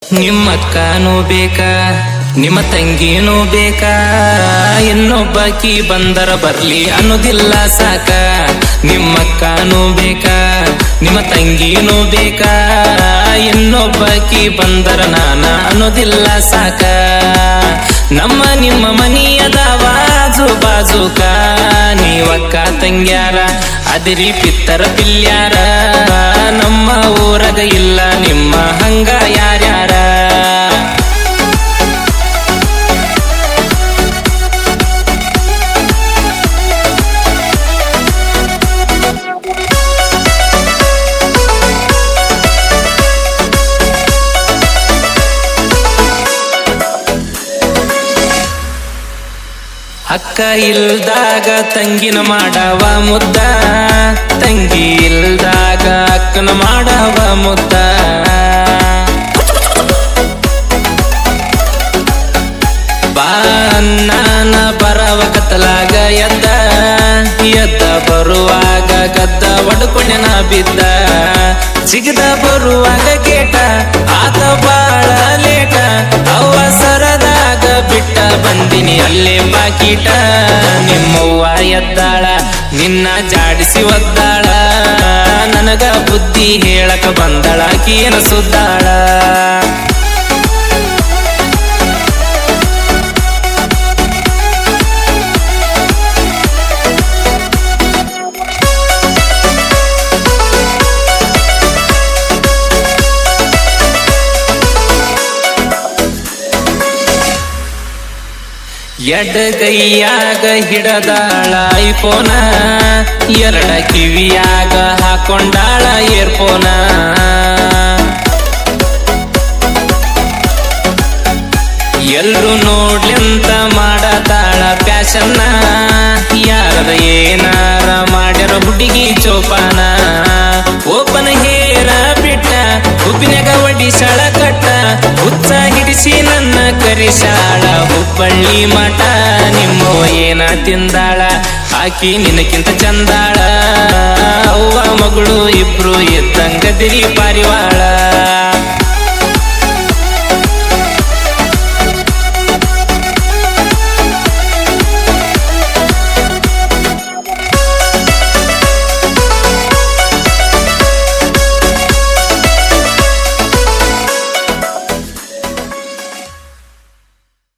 ನಿಮ್ಮಕ್ಕನೂ ಬೇಕಾ ನಿಮ್ಮ ತಂಗಿನೂ ಬೇಕಾ ಇನ್ನೊಬ್ಬಕಿ ಬಂದರ ಬರ್ಲಿ ಅನ್ನೋದಿಲ್ಲ ಸಾಕ ನಿಮ್ಮಕ್ಕನೂ ಬೇಕಾ ನಿಮ್ಮ ತಂಗಿನೂ ಬೇಕಾ ಇನ್ನೊಬ್ಬಕಿ ಬಂದರ ನಾನ ಅನ್ನೋದಿಲ್ಲ ಸಾಕ ನಮ್ಮ ನಿಮ್ಮ ಮನಿಯದವ ಆಜು ಬಾಜುಕ ನೀವಕ್ಕ ತಂಗ್ಯಾರ ಅದಿರಿ ಪಿತ್ತರ ಪಿಲ್ಯಾರ ನಮ್ಮ ಊರಗ ಇಲ್ಲ ನಿಮ್ಮ ಹಂಗ ಯಾರ್ಯಾರ ಅಕ್ಕ ಇಲ್ದಾಗ ತಂಗಿನ ಮಾಡವ ಮುದ್ದ ತಂಗಿ ಇಲ್ದಾಗ ಅಕ್ಕನ ಮಾಡವ ಮುದ್ದ ಬಾ ನಾನ ಬರವ ಕತ್ತಲಾಗ ಎದ್ದ ಬರುವಾಗ ಗದ್ದ ಒಡ್ಕೊಂಡೆನ ಬಿದ್ದ ಜಿಗದ ಬರುವಾಗ ಕೇಟ ಆತ ಬಾಳ ಲೇಟ ಅವಸರದಾಗ ಬಿಟ್ಟ ಬಂದಿನಿ ಅಲ್ಲೇ ಬಾಕೀಟ ನಿಮ್ಮವ್ವ ಎದ್ದಾಳ ನಿನ್ನ ಜಾಡಿಸಿ ಒದ್ದಾಳ ನನಗ ಬುದ್ಧಿ ಹೇಳಕ ಬಂದಳ ಆಕಿಯನ ಸುದ್ದಾಳ ಎಡಗೈಯಾಗ ಹಿಡದಾಳ ಐಫೋನ ಎರಡ ಕಿವಿಯಾಗ ಹಾಕೊಂಡಾಳ ಏರ್ಫೋನ ಎಲ್ರು ನೋಡ್ಲಿಂತ ಮಾಡತಾಳ ಪ್ಯಾಶನ್ನ ಯಾರದ ಏನಾರ ಮಾಡ್ಯಾರ ಹುಡುಗಿ ಚೋಪಾನ ಓಪನ ಹೇರ ಬಿಟ್ಟ ಹುಬ್ಬಿನಾಗ ಒಡಿಸಾಳ ಕಟ್ಟ ಹುಚ್ಚ ಹಿಡಿಸಿ ನನ್ನ ಕರಿಸಾಳ ಹುಬ್ಬಳ್ಳಿ ಮಠ ನಿಮ್ಮವ ಏನ ತಿಂದಾಳ ಆಕಿ ನಿನಕ್ಕಿಂತ ಚಂದಾಳ ಅವ್ವ ಮಗಳು ಇಬ್ರು ಇದ್ದಂಗದಿರಿ ಪಾರಿವಾಳ